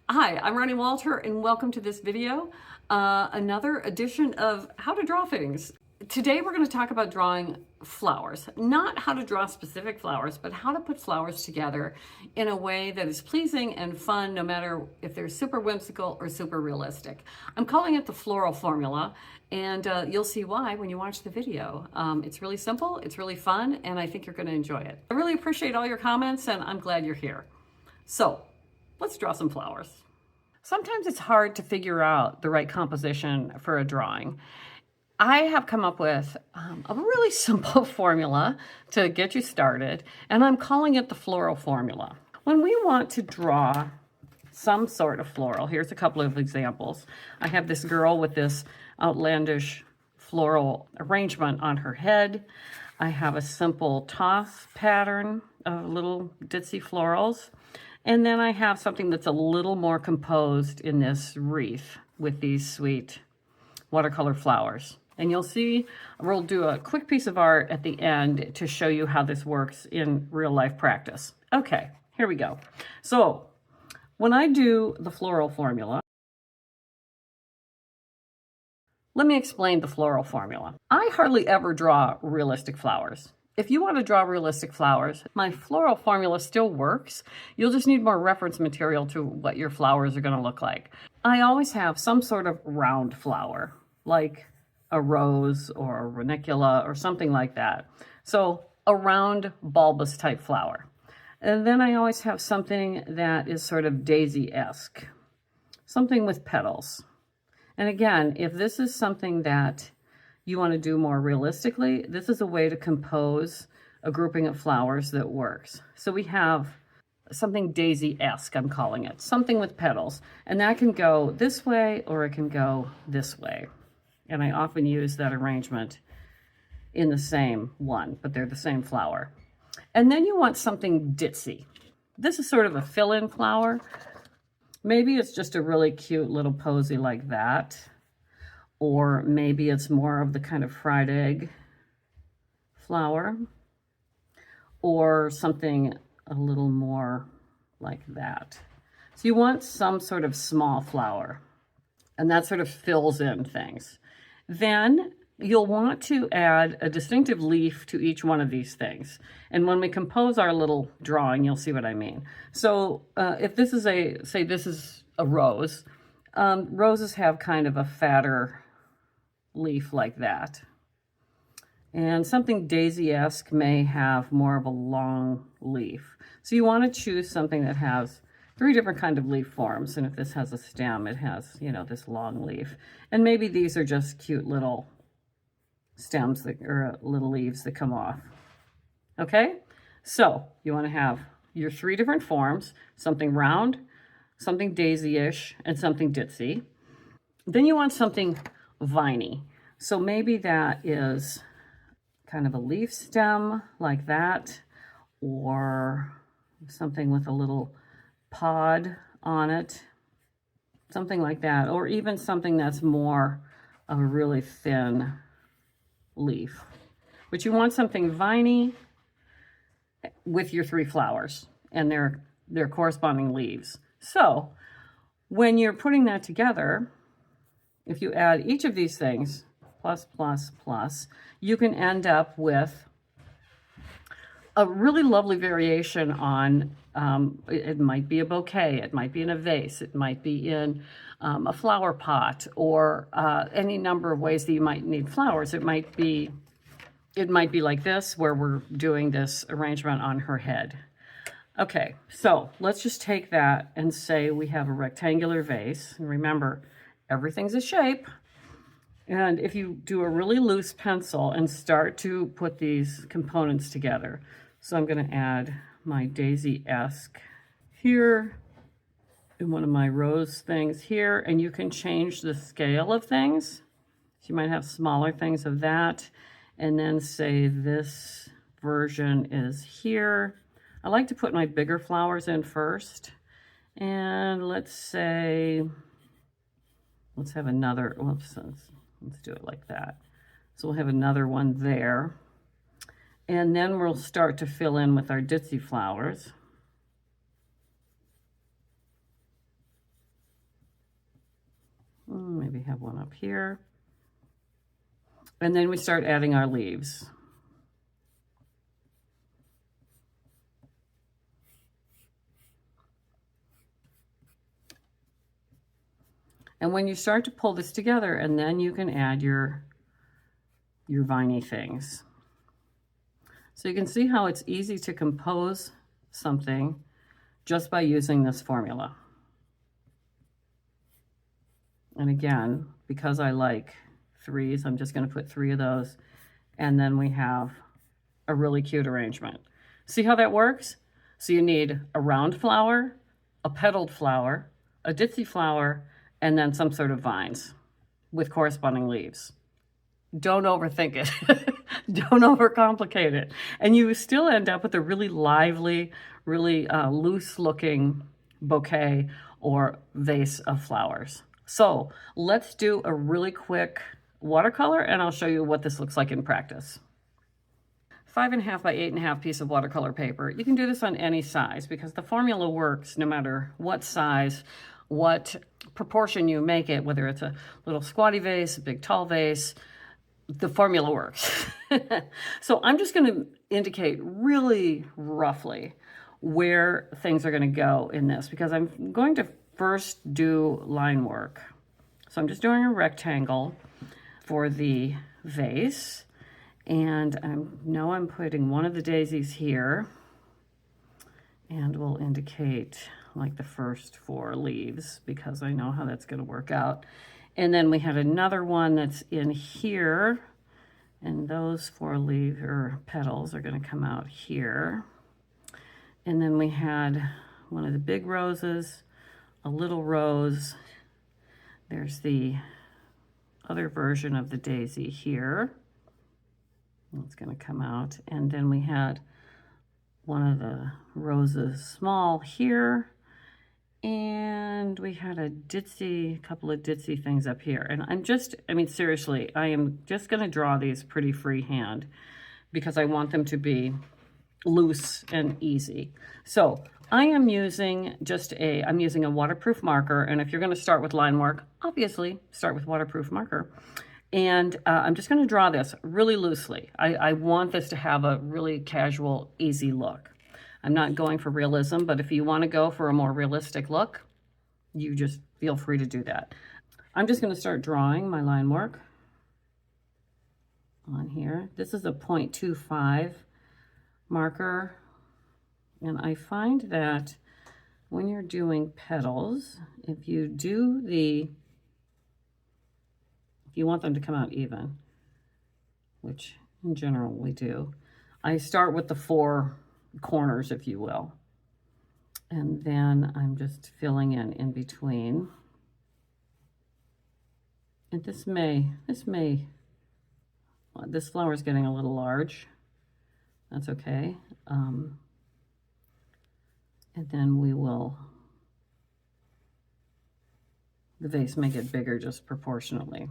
Hi, I'm Ronnie Walter and welcome to this video, another edition of How to Draw Things. Today we're going to talk about drawing flowers. Not how to draw specific flowers, but how to put flowers together in a way that is pleasing and fun, no matter if they're super whimsical or super realistic. I'm calling it the Floral Formula, and you'll see why when you watch the video. It's really simple, it's really fun, and I think you're going to enjoy it. I really appreciate all your comments, and I'm glad you're here. So, let's draw some flowers. Sometimes it's hard to figure out the right composition for a drawing. I have come up with a really simple formula to get you started, and I'm calling it the Floral Formula. When we want to draw some sort of floral, here's a couple of examples. I have this girl with this outlandish floral arrangement on her head. I have a simple toss pattern of little ditzy florals. And then I have something that's a little more composed in this wreath with these sweet watercolor flowers. And you'll see, we'll do a quick piece of art at the end to show you how this works in real life practice. Okay, here we go. So when I do the floral formula, let me explain the floral formula. I hardly ever draw realistic flowers. If you want to draw realistic flowers, my floral formula still works. You'll just need more reference material to what your flowers are going to look like. I always have some sort of round flower, like a rose or a ranicula or something like that. So a round bulbous type flower. And then I always have something that is sort of daisy-esque, something with petals. And again, if this is something that you want to do more realistically, this is a way to compose a grouping of flowers that works. So we have something daisy-esque, I'm calling it, something with petals. And that can go this way or it can go this way. And I often use that arrangement in the same one, but they're the same flower. And then you want something ditzy. This is sort of a fill-in flower. Maybe it's just a really cute little posy like that. Or maybe it's more of the kind of fried egg flower, or something a little more like that. So you want some sort of small flower, and that sort of fills in things. Then you'll want to add a distinctive leaf to each one of these things. And when we compose our little drawing, you'll see what I mean. So if this is say this is a rose, roses have kind of a fatter leaf like that. And something daisy-esque may have more of a long leaf. So you want to choose something that has 3 different kind of leaf forms. And if this has a stem, it has, you know, this long leaf. And maybe these are just cute little stems that, or little leaves that come off. Okay? So you want to have your 3 different forms, something round, something daisy-ish, and something ditzy. Then you want something viney. So maybe that is kind of a leaf stem like that, or something with a little pod on it, something like that, or even something that's more of a really thin leaf. But you want something viney with your 3 flowers and their corresponding leaves. So when you're putting that together, if you add each of these things, plus, plus, plus, you can end up with a really lovely variation on, it might be a bouquet, it might be in a vase, it might be in a flower pot, or any number of ways that you might need flowers. It might be like this, where we're doing this arrangement on her head. Okay, so let's just take that and say we have a rectangular vase. And remember, everything's a shape. And if you do a really loose pencil and start to put these components together. So I'm going to add my daisy-esque here, and one of my rose things here, and you can change the scale of things. So you might have smaller things of that, and then say this version is here. I like to put my bigger flowers in first, and let's have another, whoops, let's do it like that. So we'll have another one there. And then we'll start to fill in with our ditzy flowers. Maybe have one up here. And then we start adding our leaves. And when you start to pull this together, and then you can add your viney things. So you can see how it's easy to compose something just by using this formula. And again, because I like threes, I'm just going to put 3 of those, and then we have a really cute arrangement. See how that works? So you need a round flower, a petaled flower, a ditzy flower, and then some sort of vines with corresponding leaves. Don't overthink it. Don't overcomplicate it. And you still end up with a really lively, really loose-looking bouquet or vase of flowers. So let's do a really quick watercolor, and I'll show you what this looks like in practice. 5.5 by 8.5 piece of watercolor paper. You can do this on any size because the formula works no matter what size, what proportion you make it, whether it's a little squatty vase, a big tall vase, the formula works. So I'm just going to indicate really roughly where things are going to go in this because I'm going to first do line work. So I'm just doing a rectangle for the vase, and I'm putting one of the daisies here, and we'll indicate like the first 4 leaves because I know how that's going to work out. And then we had another one that's in here, and those 4 leaves or petals are going to come out here. And then we had one of the big roses, a little rose. There's the other version of the daisy here. It's going to come out. And then we had one of the roses small here. And we had a couple of ditzy things up here. And seriously, I am just going to draw these pretty freehand because I want them to be loose and easy. So I am using I'm using a waterproof marker. And if you're going to start with line work, obviously start with waterproof marker. And I'm just going to draw this really loosely. I want this to have a really casual, easy look. I'm not going for realism, but if you want to go for a more realistic look, you just feel free to do that. I'm just going to start drawing my line work on here. This is a 0.25 marker, and I find that when you're doing petals, if you want them to come out even, which in general we do, I start with the 4 corners, if you will, and then I'm just filling in between. And this flower is getting a little large. That's okay. And then the vase may get bigger just proportionally.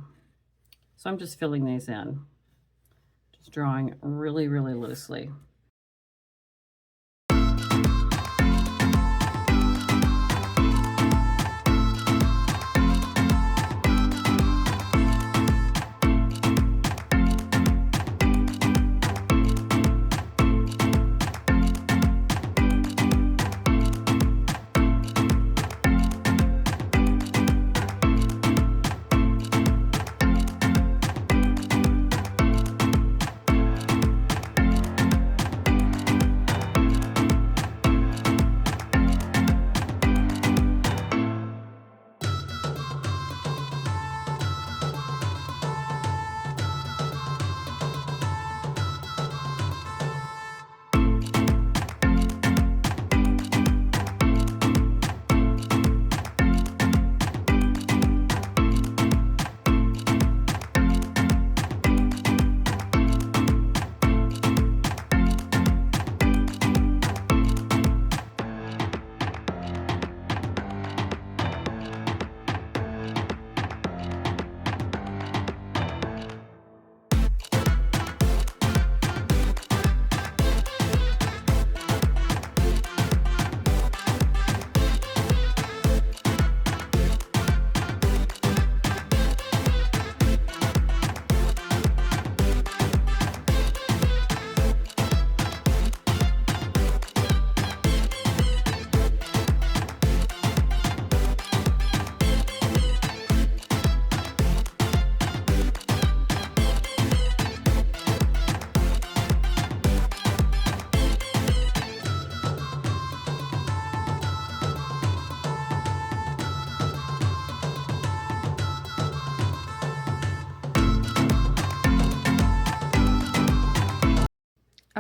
So I'm just filling these in, just drawing really, really loosely.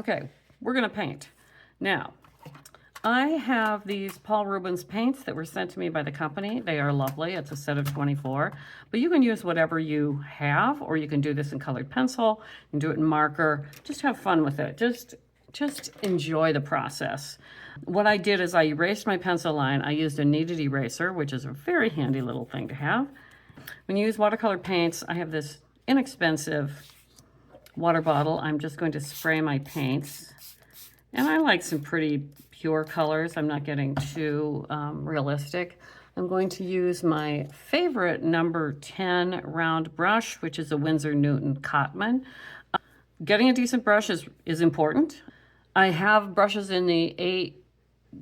Okay, we're gonna paint. Now, I have these Paul Rubens paints that were sent to me by the company. They are lovely. It's a set of 24, but you can use whatever you have, or you can do this in colored pencil, you can do it in marker. Just have fun with it. Just enjoy the process. What I did is I erased my pencil line. I used a kneaded eraser, which is a very handy little thing to have. When you use watercolor paints, I have this inexpensive water bottle. I'm just going to spray my paints. And I like some pretty pure colors. I'm not getting too realistic. I'm going to use my favorite number 10 round brush, which is a Winsor Newton Cotman. Getting a decent brush is important. I have brushes in the $8,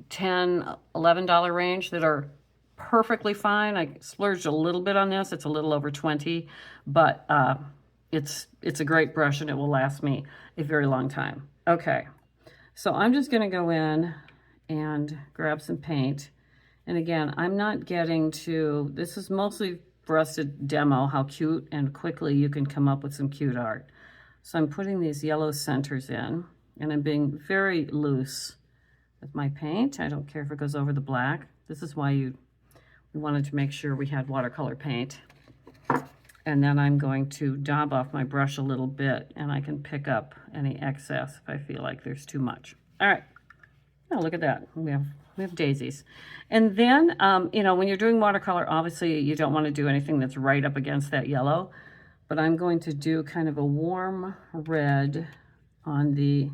$10, $11 range that are perfectly fine. I splurged a little bit on this. It's a little over 20, but it's a great brush and it will last me a very long time. Okay. So I'm just going to go in and grab some paint. And again, I'm not getting to, this is mostly for us to demo how cute and quickly you can come up with some cute art. So I'm putting these yellow centers in, and I'm being very loose with my paint. I don't care if it goes over the black. This is why we wanted to make sure we had watercolor paint. And then I'm going to dab off my brush a little bit, and I can pick up any excess if I feel like there's too much. All right. Oh, look at that. We have daisies. And then, you know, when you're doing watercolor, obviously you don't want to do anything that's right up against that yellow. But I'm going to do kind of a warm red on the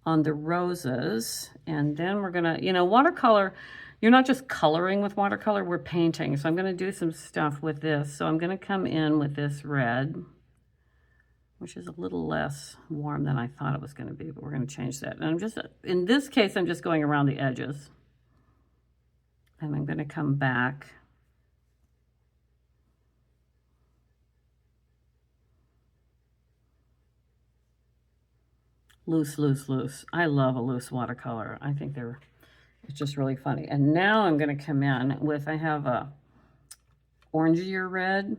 roses. And then we're going to, you know, watercolor, you're not just coloring with watercolor, we're painting. So I'm going to do some stuff with this. So I'm going to come in with this red, which is a little less warm than I thought it was going to be, but we're going to change that. And I'm just, in this case, I'm just going around the edges. And I'm going to come back. Loose, loose, loose. I love a loose watercolor. I think it's just really funny. And now I'm going to come in with, I have a orangier red.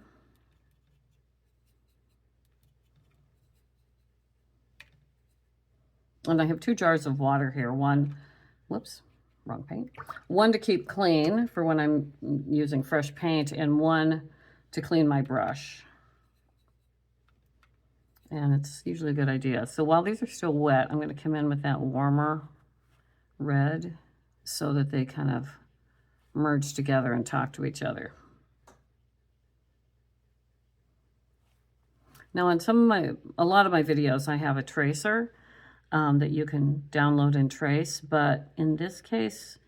And I have 2 jars of water here. One, whoops, wrong paint. One to keep clean for when I'm using fresh paint, and one to clean my brush. And it's usually a good idea. So while these are still wet, I'm going to come in with that warmer red so that they kind of merge together and talk to each other. Now on a lot of my videos, I have a tracer that you can download and trace, but in this case,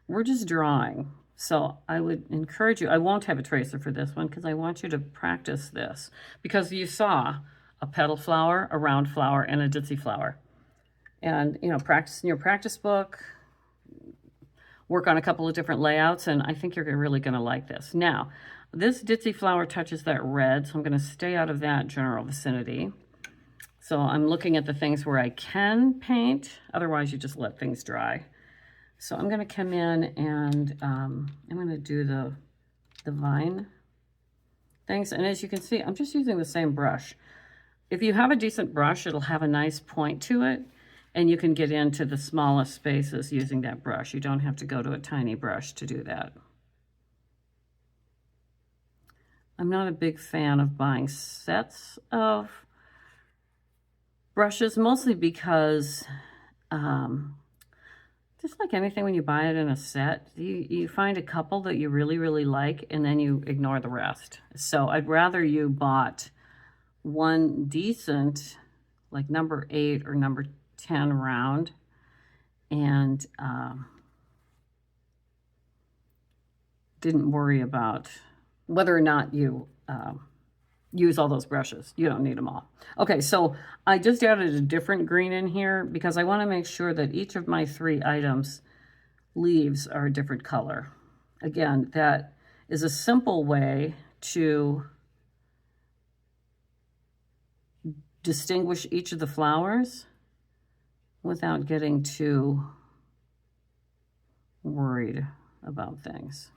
we're just drawing. So I would encourage you, I won't have a tracer for this one because I want you to practice this, because you saw a petal flower, a round flower, and a ditzy flower. And, you know, practice in your practice book, work on a couple of different layouts, and I think you're really going to like this. Now, this ditzy flower touches that red, so I'm going to stay out of that general vicinity. So I'm looking at the things where I can paint, otherwise you just let things dry. So I'm going to come in and I'm going to do the vine things. And as you can see, I'm just using the same brush. If you have a decent brush, it'll have a nice point to it, and you can get into the smallest spaces using that brush. You don't have to go to a tiny brush to do that. I'm not a big fan of buying sets of brushes, mostly because just like anything, when you buy it in a set, you find a couple that you really, really like, and then you ignore the rest. So I'd rather you bought one decent, like number 8 or number 10 round, and didn't worry about whether or not you use all those brushes. You don't need them all. Okay, so I just added a different green in here because I want to make sure that each of my 3 items leaves are a different color. Again, that is a simple way to distinguish each of the flowers without getting too worried about things.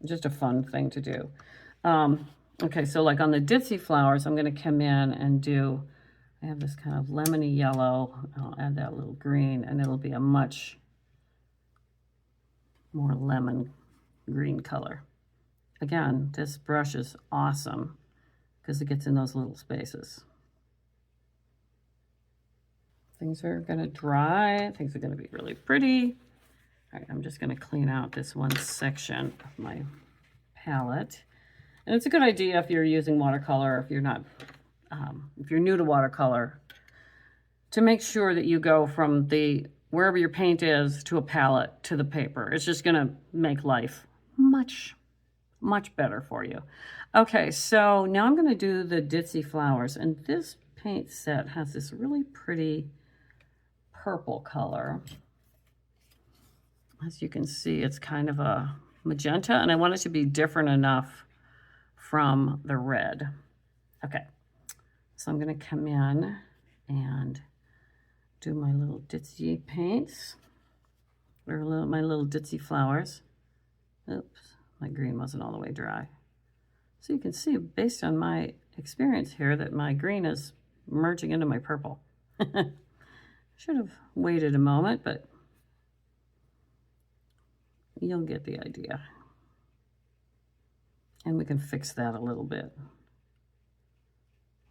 Just a fun thing to do. Okay, so like on the ditzy flowers, I'm going to come in and do, I have this kind of lemony yellow. I'll add that little green, and it'll be a much more lemon green color. Again, this brush is awesome because it gets in those little spaces. Things are going to dry. Things are going to be really pretty. All right, I'm just going to clean out this one section of my palette. And it's a good idea if you're using watercolor, if you're not, if you're new to watercolor, to make sure that you go from wherever your paint is to a palette to the paper. It's just going to make life much better for you. Okay, so now I'm going to do the ditzy flowers, and this paint set has this really pretty purple color. As you can see, it's kind of a magenta, and I want it to be different enough from the red. Okay, so I'm going to come in and do my little ditzy paints, or my little ditzy flowers. Oops, my green wasn't all the way dry. So you can see, based on my experience here, that my green is merging into my purple. Should have waited a moment, but you'll get the idea. And we can fix that a little bit.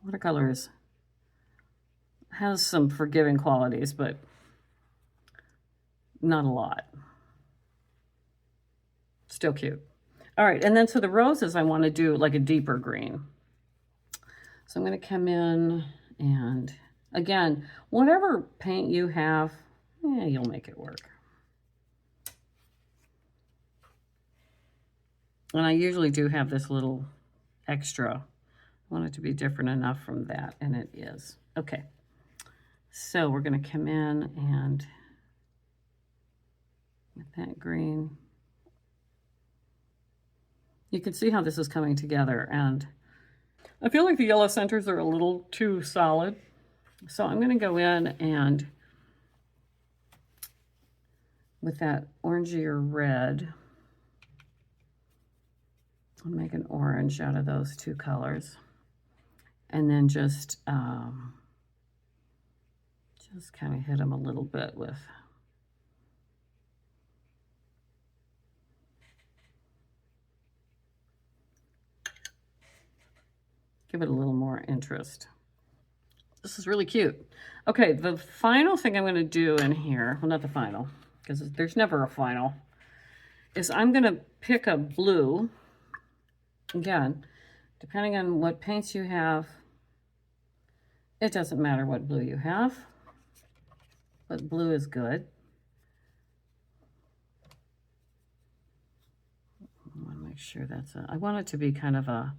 Watercolor has some forgiving qualities, but not a lot. Still cute. All right, and then so the roses, I want to do like a deeper green. So I'm going to come in and, again, whatever paint you have, you'll make it work. And I usually do have this little extra. I want it to be different enough from that, and it is. Okay, so we're going to come in and with that green. You can see how this is coming together, and I feel like the yellow centers are a little too solid. So I'm going to go in and with that orangey or red, I'll make an orange out of those two colors. And then just kind of hit them a little bit with give it a little more interest. This is really cute. Okay, the final thing I'm going to do in here, well, not the final, because there's never a final, is I'm going to pick a blue. Again, depending on what paints you have, it doesn't matter what blue you have, but blue is good. I want to make sure I want it to be kind of a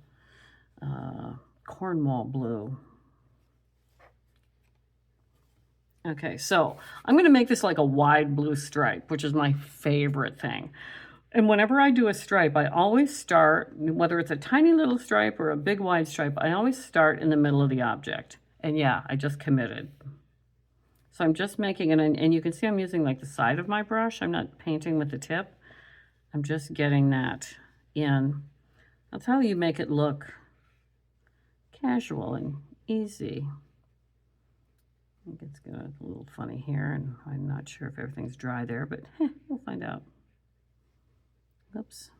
Cornwall blue. Okay, so I'm going to make this like a wide blue stripe, which is my favorite thing. And whenever I do a stripe, I always start, whether it's a tiny little stripe or a big wide stripe, I always start in the middle of the object. And yeah, I just committed. So I'm just making it, and you can see I'm using like the side of my brush. I'm not painting with the tip. I'm just getting that in. That's how you make it look casual and easy. I think it's a little funny here, and I'm not sure if everything's dry there, but we'll find out. Oops.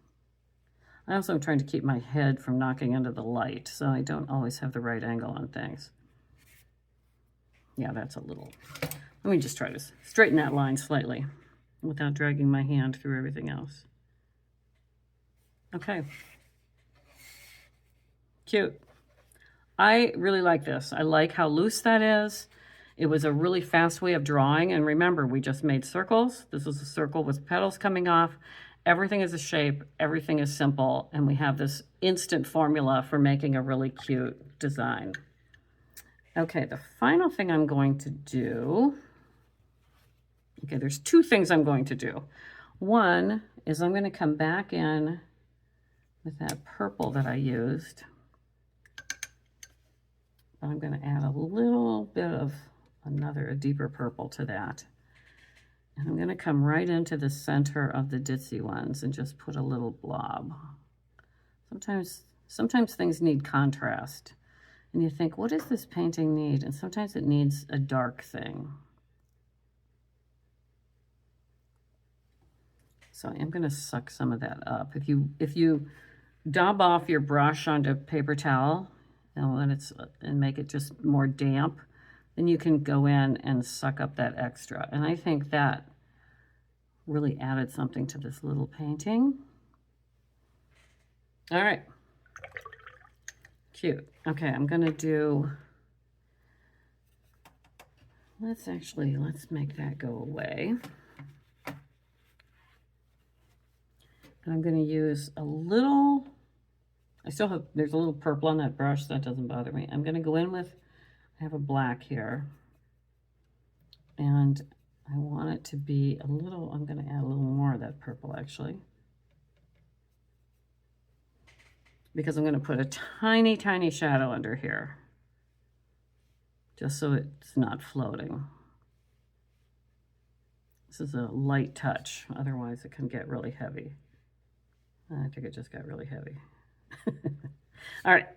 I also am trying to keep my head from knocking into the light, so I don't always have the right angle on things. Yeah, that's a little... Let me just try to straighten that line slightly without dragging my hand through everything else. Okay. Cute. I really like this. I like how loose that is. It was a really fast way of drawing, and remember, we just made circles. This was a circle with petals coming off. Everything is a shape, everything is simple, and we have this instant formula for making a really cute design. Okay, the final thing I'm going to do, okay, there's two things I'm going to do. One is I'm going to come back in with that purple that I used. I'm going to add a little bit of a deeper purple to that. And I'm going to come right into the center of the ditzy ones and just put a little blob. Sometimes Sometimes things need contrast. And you think, what does this painting need? And sometimes it needs a dark thing. So I'm going to suck some of that up. If you dab off your brush onto paper towel and make it just more damp, then you can go in and suck up that extra. And I think that really added something to this little painting. All right. Cute. Okay, I'm going to do, let's make that go away. And I'm going to use a little, there's a little purple on that brush, that doesn't bother me. I'm going to go in with, I have a black here. And I want it to be a little, I'm going to add a little more of that purple actually. Because I'm going to put a tiny, tiny shadow under here. Just so it's not floating. This is a light touch, otherwise it can get really heavy. I think it just got really heavy. All right.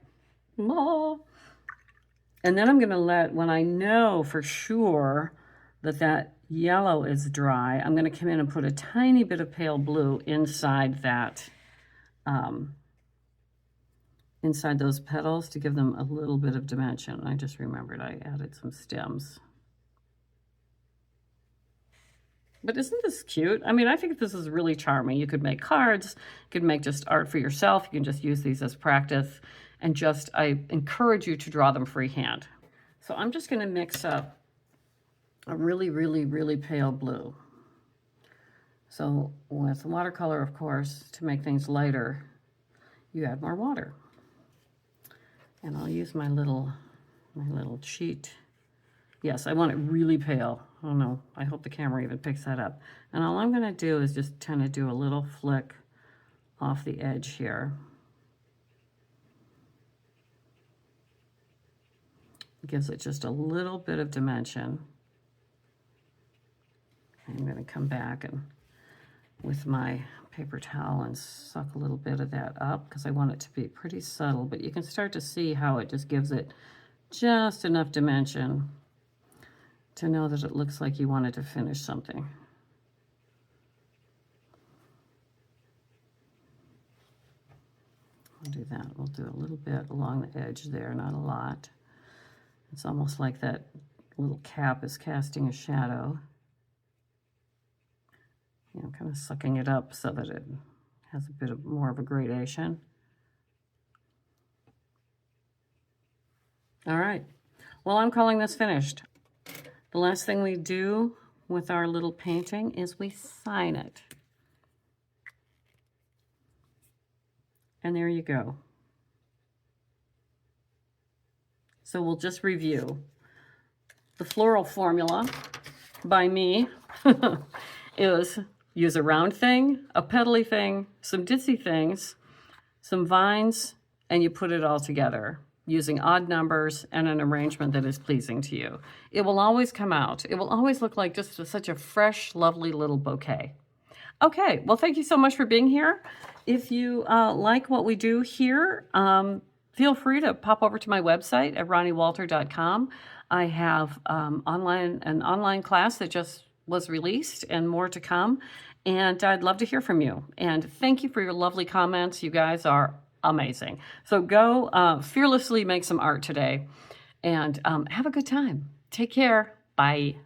And then I'm going to let, when I know for sure that that yellow is dry, I'm going to come in and put a tiny bit of pale blue inside that, inside those petals to give them a little bit of dimension. I just remembered I added some stems. But isn't this cute? I mean, I think this is really charming. You could make cards, you could make just art for yourself. You can just use these as practice. And just, I encourage you to draw them freehand. So I'm just going to mix up a really, really, really pale blue. So with watercolor, of course, to make things lighter, you add more water. And I'll use my little cheat. Yes, I want it really pale. Oh no, I hope the camera even picks that up. And all I'm going to do is just kind of do a little flick off the edge here. Gives it just a little bit of dimension. I'm going to come back and with my paper towel and suck a little bit of that up because I want it to be pretty subtle, but you can start to see how it just gives it just enough dimension to know that it looks like you wanted to finish something. We'll do that. We'll do a little bit along the edge there, not a lot. It's almost like that little cap is casting a shadow. You know, kind of sucking it up so that it has a bit of more of a gradation. All right. Well, I'm calling this finished. The last thing we do with our little painting is we sign it. And there you go. So we'll just review. The Floral Formula by me is use a round thing, a petally thing, some ditzy things, some vines, and you put it all together using odd numbers and an arrangement that is pleasing to you. It will always come out. It will always look like just such a fresh, lovely little bouquet. Okay, well, thank you so much for being here. If you like what we do here, feel free to pop over to my website at ronniewalter.com. I have an online class that just was released and more to come. And I'd love to hear from you. And thank you for your lovely comments. You guys are amazing. So go fearlessly make some art today and have a good time. Take care. Bye.